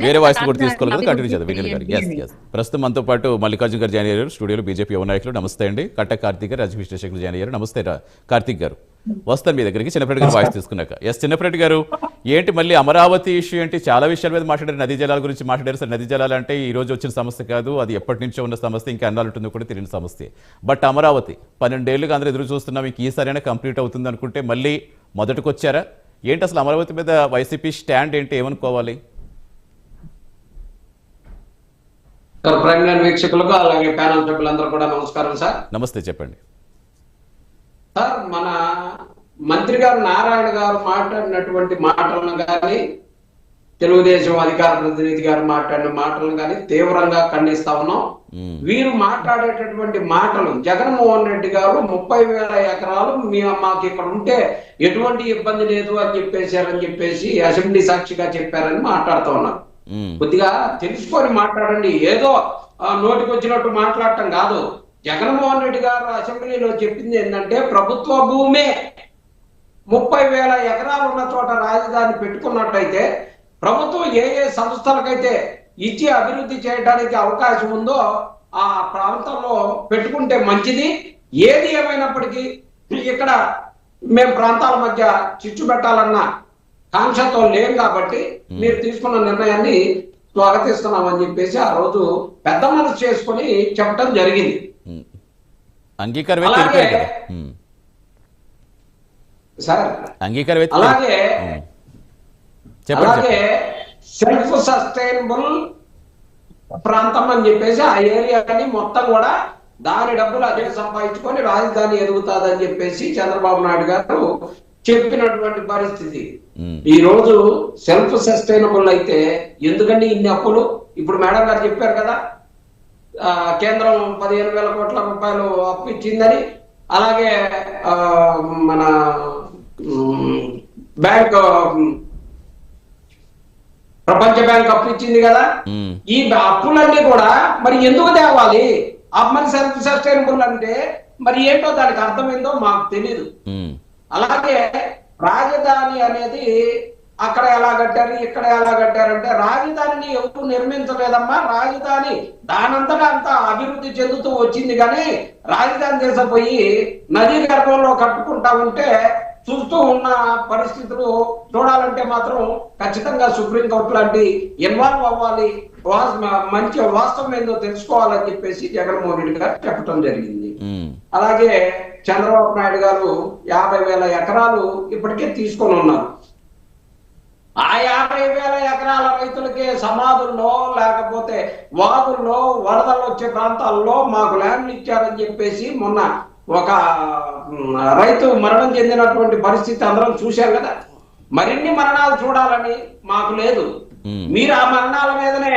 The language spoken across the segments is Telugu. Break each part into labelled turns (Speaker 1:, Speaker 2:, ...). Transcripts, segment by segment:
Speaker 1: వేరే వాయిస్ కూడా తీసుకోవాలి కదా, కంటిన్యూ చేద్దాం వెంకయ్య గారు. ఎస్ ఎస్ ప్రస్తుతం మనతో పాటు మల్లికార్జున గారు జాయిన్ అయ్యారు స్టూడియోలో, బీజేపీ యువ నాయకులు. నమస్తే అండి. కట్ట కార్తీక్ గారు రాజకీయ విశ్లేషకులు జాయిన్ అయ్యారు. నమస్తే కార్తీక్ గారు. వస్తాను మీ దగ్గరికి చిన్నప్పటి గారు వాయిస్ తీసుకున్నాక. ఎస్ చిన్నప్పటి గారు, ఏంటి మళ్ళీ అమరావతి ఇష్యూ ఏంటి? చాలా విషయాల మీద మాట్లాడారు, నదీ జలాల గురించి మాట్లాడారు. సార్ నదీ జలాలు అంటే ఈ రోజు వచ్చిన సమస్య కాదు, అది ఎప్పటి నుంచో ఉన్న సమస్య, ఇంకా అన్నాలు ఉంటుందో కూడా తెలియని సమస్య. బట్ అమరావతి 12 ఏళ్ళుగా అందరూ ఎదురు చూస్తున్నాం, ఇంక ఈసారైనా కంప్లీట్ అవుతుంది అనుకుంటే మళ్ళీ మొదటికి వచ్చారా? ఏంటి అసలు అమరావతి మీద వైసీపీ స్టాండ్ ఏంటి, ఏమనుకోవాలి?
Speaker 2: సార్ ప్రైమ్ లైన్ వీక్షకులకు అలాగే ప్యానల్ సభ్యులందరూ కూడా నమస్కారం సార్.
Speaker 1: నమస్తే, చెప్పండి
Speaker 2: సార్. మన మంత్రి గారు నారాయణ గారు మాట్లాడినటువంటి మాటలను కానీ, తెలుగుదేశం అధికార ప్రతినిధి గారు మాట్లాడిన మాటలను కానీ తీవ్రంగా ఖండిస్తా ఉన్నాం. వీరు మాట్లాడేటటువంటి మాటలు, జగన్మోహన్ రెడ్డి గారు 30,000 ఎకరాలు మాకు ఇక్కడ ఉంటే ఎటువంటి ఇబ్బంది లేదు అని చెప్పేసి అసెంబ్లీ సాక్షిగా చెప్పారని మాట్లాడుతూ ఉన్నారు. కొద్దిగా తెలుసుకొని మాట్లాడండి, ఏదో నోటికి వచ్చినట్టు మాట్లాడటం కాదు. జగన్మోహన్ రెడ్డి గారు అసెంబ్లీలో చెప్పింది ఏంటంటే, ప్రభుత్వ భూమే 30,000 ఎకరాలు ఉన్న చోట రాజధాని పెట్టుకున్నట్లయితే ప్రభుత్వం ఏ ఏ సంస్థలకైతే ఇచ్చి అభివృద్ధి చేయడానికి అవకాశం ఉందో ఆ ప్రాంతంలో పెట్టుకుంటే మంచిది. ఏది ఏమైనప్పటికీ ఇక్కడ మేము ప్రాంతాల మధ్య చిచ్చు పెట్టాలన్న కాంక్షతో లేం కాబట్టి మీరు తీసుకున్న నిర్ణయాన్ని స్వాగతిస్తున్నామని చెప్పేసి ఆ రోజు పెద్ద మనసు చేసుకుని చెప్పడం జరిగింది. అలాగే సెల్ఫ్ సస్టైనబుల్ ప్రాంతం అని చెప్పేసి ఆ ఏరియాని మొత్తం కూడా దాని డబ్బులు అదే సంపాదించుకొని రాజధాని ఎదుగుతాదని చెప్పేసి చంద్రబాబు నాయుడు గారు చెప్పినటువంటి పరిస్థితి. ఈ రోజు సెల్ఫ్ సస్టైనబుల్ అయితే ఎందుకండి ఇన్ని అప్పులు? ఇప్పుడు మేడం గారు చెప్పారు కదా, కేంద్రం 15,000 కోట్ల రూపాయలు అప్పు ఇచ్చిందని, అలాగే మన బ్యాంక్ ప్రపంచ బ్యాంక్ అప్పు ఇచ్చింది కదా. ఈ అప్పులన్నీ కూడా మరి ఎందుకు తేవాలి? మరి సెల్ఫ్ సస్టైనబుల్ అంటే మరి ఏంటో దానికి అర్థమైందో మాకు తెలీదు. అలాగే రాజధాని అనేది అక్కడ ఎలా కట్టారు, ఇక్కడ ఎలా కట్టారంటే, రాజధానిని ఎవరు నిర్మించలేదమ్మా. రాజధాని దానంతటా అంత అభివృద్ధి చెందుతూ వచ్చింది, కానీ రాజధాని తీసుకుపోయి నదీ గర్భంలో కట్టుకుంటా ఉంటే చూస్తూ ఉన్న పరిస్థితులు చూడాలంటే మాత్రం ఖచ్చితంగా సుప్రీంకోర్టు లాంటి ఇన్వాల్వ్ అవ్వాలి, మంచి వాస్తవం ఏందో తెలుసుకోవాలని చెప్పేసి జగన్మోహన్ రెడ్డి గారు చెప్పడం జరిగింది. అలాగే చంద్రబాబు నాయుడు గారు 50,000 ఎకరాలు ఇప్పటికే తీసుకొని ఉన్నారు. ఆ 50,000 ఎకరాల రైతులకే సమాధుల్లో లేకపోతే వాగుల్లో వరదలు వచ్చే ప్రాంతాల్లో మాకు ల్యాండ్లు ఇచ్చారని చెప్పేసి మొన్న ఒక రైతు మరణం చెందినటువంటి పరిస్థితి అందరం చూశాం కదా. మరిన్ని మరణాలు చూడాలని మాకు లేదు. మీరు ఆ మరణాల మీదనే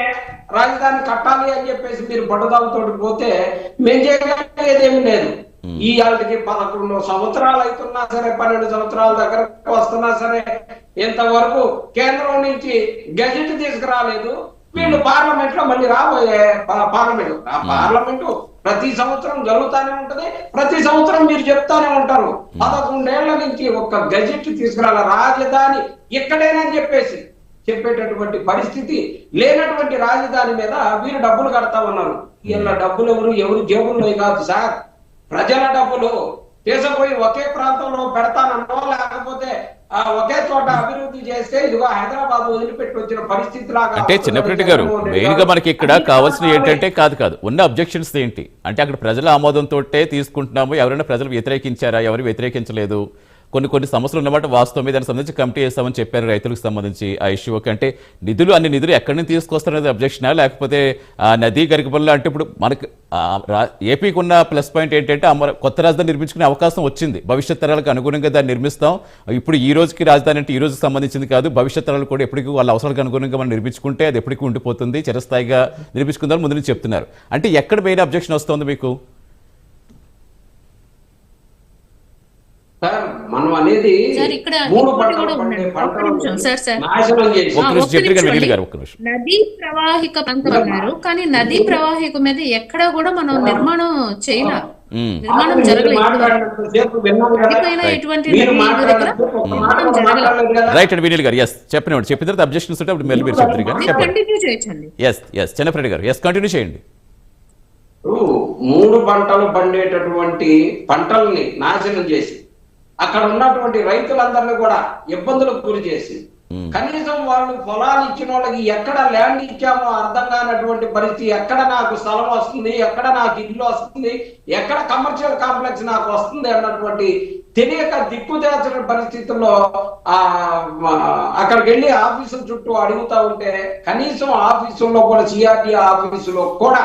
Speaker 2: రాజధాని కట్టాలి అని చెప్పేసి మీరు పట్టుదలతో పోతే మేము చేయగలిగేదేమీ లేదు. ఈ వాళ్ళకి 11 సంవత్సరాలు అవుతున్నా సరే, 12 సంవత్సరాల దగ్గర వస్తున్నా సరే, ఇంతవరకు కేంద్రం నుంచి గెజెట్ తీసుకురాలేదు. వీళ్ళు పార్లమెంట్ లో మళ్ళీ రాబోయే పార్లమెంటు ప్రతి సంవత్సరం జరుగుతూనే ఉంటది. ప్రతి సంవత్సరం మీరు చెప్తానే ఉంటారు 11 ఏళ్ల నుంచి ఒక్క గెజెట్ తీసుకురాల, రాజధాని ఇక్కడేనని చెప్పేసి చెప్పేటటువంటి పరిస్థితి లేనటువంటి రాజధాని మీద వీరు డబ్బులు కడతా ఉన్నారు. వీళ్ళ డబ్బులు ఎవరు జేబుల్లో కాదు సార్, ప్రజల డబ్బులు తీసుకుపోయి ఒకే ప్రాంతంలో పెడతానో లేకపోతే ఒకే చోట అభివృద్ధి చేస్తే ఇదిగో హైదరాబాద్ వదిలిపెట్టి వచ్చిన పరిస్థితి లాగా.
Speaker 1: అంటే చిన్నప్పటి గారు మెయిన్ గా మనకి ఇక్కడ కావాల్సిన ఏంటంటే కాదు ఉన్న అబ్జెక్షన్స్ ఏంటి అంటే, అక్కడ ప్రజల ఆమోదంతో తీసుకుంటున్నాము. ఎవరైనా ప్రజలు వ్యతిరేకించారా? ఎవరు వ్యతిరేకించలేదు. కొన్ని సమస్యలు ఉన్నమాట వాస్తవమే. దానికి సంబంధించి కమిటీ చేస్తామని చెప్పారు రైతులకు సంబంధించి ఆ ఇష్యూ. అంటే అన్ని నిధులు ఎక్కడి నుంచి తీసుకొస్తారనేది అబ్జెక్షనా, లేకపోతే నదీ గరికపల్లి అంటే ఇప్పుడు మనకు ఏపీకి ఉన్న ప్లస్ పాయింట్ ఏంటంటే కొత్త రాజధాని నిర్మించుకునే అవకాశం వచ్చింది. భవిష్యత్ తరాలకు అనుగుణంగా దాన్ని నిర్మిస్తాం. ఇప్పుడు ఈ రోజుకి రాజధాని అంటే ఈ రోజుకి సంబంధించింది కాదు, భవిష్యత్ తరాలు కూడా ఎప్పటికీ వాళ్ళ అవసరాలకు అనుగుణంగా మనం నిర్మించుకుంటే అది ఎప్పటికీ ఉండిపోతుంది, చిరస్థాయిగా నిర్మించుకుందాం ముందు నుంచి చెప్తున్నారు. అంటే ఎక్కడ మెయిన్ అబ్జెక్షన్ వస్తుంది మీకు?
Speaker 2: మనం అనేది
Speaker 3: నదీ ప్రవాహిక ప్రాంతం అన్నారు, కానీ నదీ ప్రవాహిక మీద ఎక్కడ కూడా మనం నిర్మాణం చేయాలి. నిర్మాణం
Speaker 2: మీరు
Speaker 3: జరగలేదు.
Speaker 2: మాట్లాడినంతసేపు విన్నాను కదా.
Speaker 3: నదిపైన ఎటువంటి
Speaker 2: మీరు
Speaker 3: నది దగ్గర
Speaker 2: మాట్లాడినంతసేపు ఒక్క మాట
Speaker 3: నిర్మాణం
Speaker 2: కూడా
Speaker 3: జరగలేదు.
Speaker 2: మాట్లాడలేదు కదా.
Speaker 1: రైట్ అండి వినీల్ గారు, ఎస్ చెప్పినప్పుడు చెప్పిన తర్వాత అబ్జెక్షన్స్ ఉంటే అప్పుడు మళ్ళీ మీరు చెప్తారు కానీ
Speaker 3: మీరు
Speaker 1: చెప్పండి.
Speaker 3: కంటిన్యూ చేయొచ్చండి.
Speaker 1: ఎస్ చిన్నప్పరెడ్డి గారు, ఎస్ కంటిన్యూ చేయండి.
Speaker 2: ఇప్పుడు 3 పంటలు పండేటటువంటి పంటల్ని నాశనం చేసి అక్కడ ఉన్నటువంటి రైతులందరినీ కూడా ఇబ్బందులకు గురి చేసి కనీసం వాళ్ళు పొలాలు ఇచ్చిన వాళ్ళకి ఎక్కడ ల్యాండ్ ఇచ్చామో అర్థం కానటువంటి పరిస్థితి, ఎక్కడ నాకు స్థలం వస్తుంది, ఎక్కడ నాకు ఇల్లు వస్తుంది, ఎక్కడ కమర్షియల్ కాంప్లెక్స్ నాకు వస్తుంది అన్నటువంటి తెలియక దిక్కుదేల్చిన పరిస్థితుల్లో అక్కడికి వెళ్ళి ఆఫీసుల చుట్టూ అడుగుతా ఉంటే కనీసం ఆఫీసుల్లో కూడా సిఆర్టీ ఆఫీసులో కూడా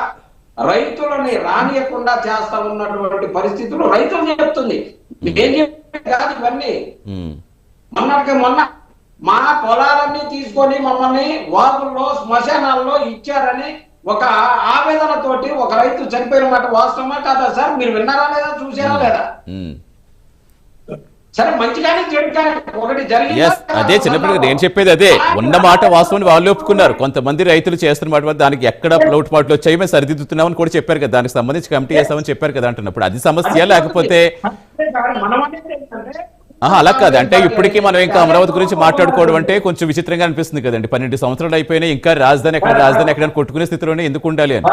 Speaker 2: రైతులని రానియకుండా చేస్తా ఉన్నటువంటి పరిస్థితులు రైతులు చెప్తుంది. ఏం చెప్పే కాదు ఇవన్నీ. మొన్న మా పొలాలన్నీ తీసుకొని మమ్మల్ని వాగుల్లో శ్మశానాల్లో ఇచ్చారని ఒక ఆవేదనతోటి ఒక రైతు చనిపోయిన మాట వాస్తవమా కాదా సార్? మీరు విన్నారా లేదా, చూసారా లేదా? సరే మంచిగానే చెడు కానీ ఒకటి జరిగింది.
Speaker 1: అదే చిన్నప్పుడు నేను చెప్పేది అదే, ఉన్న మాట వాస్తవాన్ని వాళ్ళు ఒప్పుకున్నారు. కొంతమంది రైతులు చేస్తున్న మాట దానికి ఎక్కడ లోటుపాట్లు వచ్చాయి మేము సరిదిద్దుతున్నామని కూడా చెప్పారు కదా, దానికి సంబంధించి కమిటీ చేస్తామని చెప్పారు కదా అంటున్నప్పుడు అది సమస్య లేకపోతే అలా కాదు. అంటే ఇప్పటికీ మనం ఇంకా అమరావతి గురించి మాట్లాడుకోవడం అంటే కొంచెం విచిత్రంగా అనిపిస్తుంది కదండి. 12 సంవత్సరాలు అయిపోయినాయి, ఇంకా రాజధాని ఎక్కడ కొట్టుకునే స్థితిలోనే ఎందుకు ఉండాలి అని.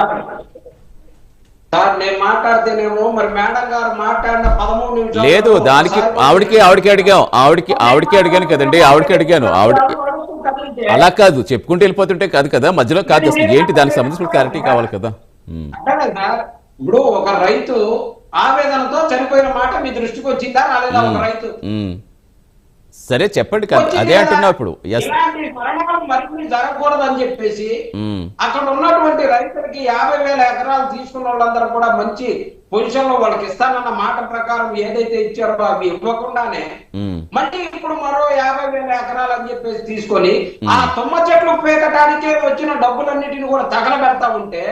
Speaker 2: సార్ నేను మాట్లాడితేనేమో మరి మేడం గారు మాట్లాడిన 13 నిమిషాలు
Speaker 1: లేదు, దానికి ఆవిడకి అడిగాను కదండి, ఆవిడకి అడిగాను. అలా కాదు, చెప్పుకుంటూ వెళ్ళిపోతుంటే కాదు కదా, మధ్యలో కాదు. అసలు ఏంటి దానికి సంబంధించిన క్లారిటీ కావాలి కదా.
Speaker 2: సార్ ఇప్పుడు ఒక రైతు ఆవేదనతో చనిపోయిన మాట మీ దృష్టికి వచ్చిందా రాలేదా? ఒక రైతు
Speaker 1: సరే చెప్పండి కదా, అదే అంటున్నా ఇప్పుడు.
Speaker 2: ఇలాంటి మరణాలు మరిన్ని జరగకూడదు అని చెప్పేసి అక్కడ ఉన్నటువంటి రైతులకి 50,000 ఎకరాలు తీసుకున్న వాళ్ళందరూ కూడా మంచి పొజిషన్ లో వాళ్ళకి ఇస్తానన్న మాట ప్రకారం ఏదైతే ఇచ్చారో అవి ఇవ్వకుండానే మళ్ళీ ఇప్పుడు మరో 50,000 ఎకరాలు అని చెప్పేసి తీసుకొని ఆ తుమ్మ చెట్లు పీకటానికే వచ్చిన డబ్బులన్నిటిని కూడా తగలబెడతా ఉంటే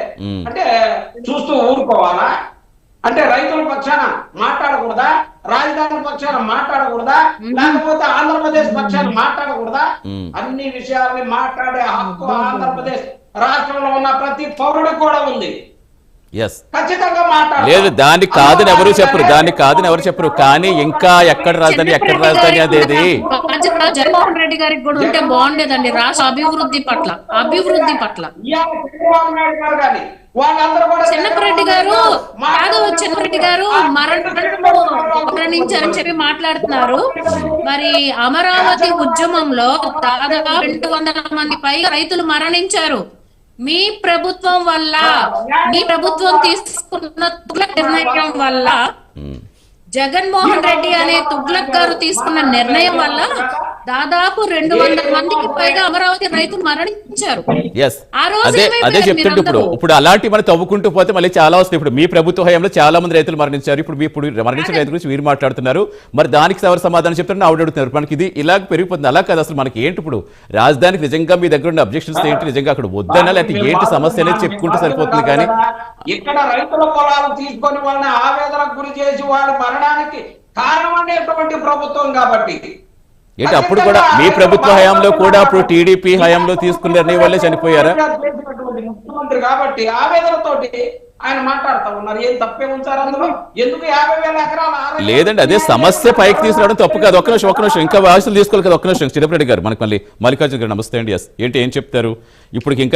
Speaker 2: అంటే చూస్తూ ఊరుకోవాలా? అంటే రైతుల పక్షాన మాట్లాడకూడదా? రాజధాని పక్షాన మాట్లాడకూడదా? లేకపోతే ఆంధ్రప్రదేశ్ పక్షాన మాట్లాడకూడదా? అన్ని విషయాల్ని మాట్లాడే హక్కు ఆంధ్రప్రదేశ్ రాష్ట్రంలో ఉన్న ప్రతి పౌరుడికి కూడా ఉంది. ఖచ్చితంగా మాట్లాడాలి.
Speaker 1: లేదు దాన్ని కాదని ఎవరు చెప్పరు, కానీ ఇంకా ఎక్కడ రాజధాని అదేది
Speaker 3: జగన్మోహన్ రెడ్డి గారికి కూడా ఉంటే బాగుండేదండి రాష్ట్ర అభివృద్ధి పట్ల. చిన్నపరెడ్డి గారు మరణించారని చెప్పి మాట్లాడుతున్నారు. మరి అమరావతి ఉద్యమంలో దాదాపు 200 మంది పైగా రైతులు మరణించారు. మీ ప్రభుత్వం వల్ల, మీ ప్రభుత్వం తీసుకున్న తుగ్లక్ నిర్ణయం వల్ల, జగన్మోహన్ రెడ్డి అనే తుగ్లక్ గారు తీసుకున్న నిర్ణయం వల్ల దాదాపు 200 మందికి పైగా అమరావతి రైతులు మరణించారు.
Speaker 1: అదే చెప్తుంటే ఇప్పుడు అలాంటి మనం తవ్వుకుంటూ పోతే మళ్ళీ చాలా వస్తాయి. ఇప్పుడు మీ ప్రభుత్వ హయాంలో చాలా మంది రైతులు మరణించారు. ఇప్పుడు మరణించిన రైతుల గురించి మీరు మాట్లాడుతున్నారు, మరి దానికి ఎవరు సమాధానం చెప్తారని ఆవిడ అడుగుతున్నారు. మనకి ఇది ఇలా పెరిగిపోతుంది. అలా కాదు, అసలు మనకి ఏంటి ఇప్పుడు రాజధానికి నిజంగా మీ దగ్గర ఉన్న అబ్జెక్షన్స్ ఏంటి, నిజంగా అక్కడ వద్దనా లేకపోతే ఏంటి సమస్య అనేది చెప్పుకుంటూ సరిపోతుంది. కానీ
Speaker 2: ఇక్కడ రైతుల పొలాలు తీసుకొని వాళ్ళని ఆవేదనకు గురి చేసి వాళ్ళ మరణానికి కారణం అనేటువంటి ప్రభుత్వం కాబట్టి
Speaker 1: ఏంటి అప్పుడు కూడా మీ ప్రభుత్వ హయాంలో కూడా అప్పుడు టీడీపీ హయాంలో తీసుకున్న నిర్ణయం వల్లే చనిపోయారా?
Speaker 2: ముఖ్యమంత్రి కాబట్టి ఆవేదనతోటి ఆయన మాట్లాడుతూ ఉన్నారు. ఏం తప్పే ఉంచారు అందులో? ఎందుకు 50,000 ఎకరాలు?
Speaker 1: లేదండి, అదే సమస్య పైకి తీసుకురావడం తప్పు కాదు. ఒక్క నిమిషం ఇంకా వాయిస్లు తీసుకోవాలి కదా. ఒక్క నిమిషం చిన్నపరెడ్డి గారు, మనకి మళ్ళీ మల్లికార్జున గారు నమస్తే అండి. ఏంటి ఏం చెప్తారు ఇప్పుడు? ఇంకా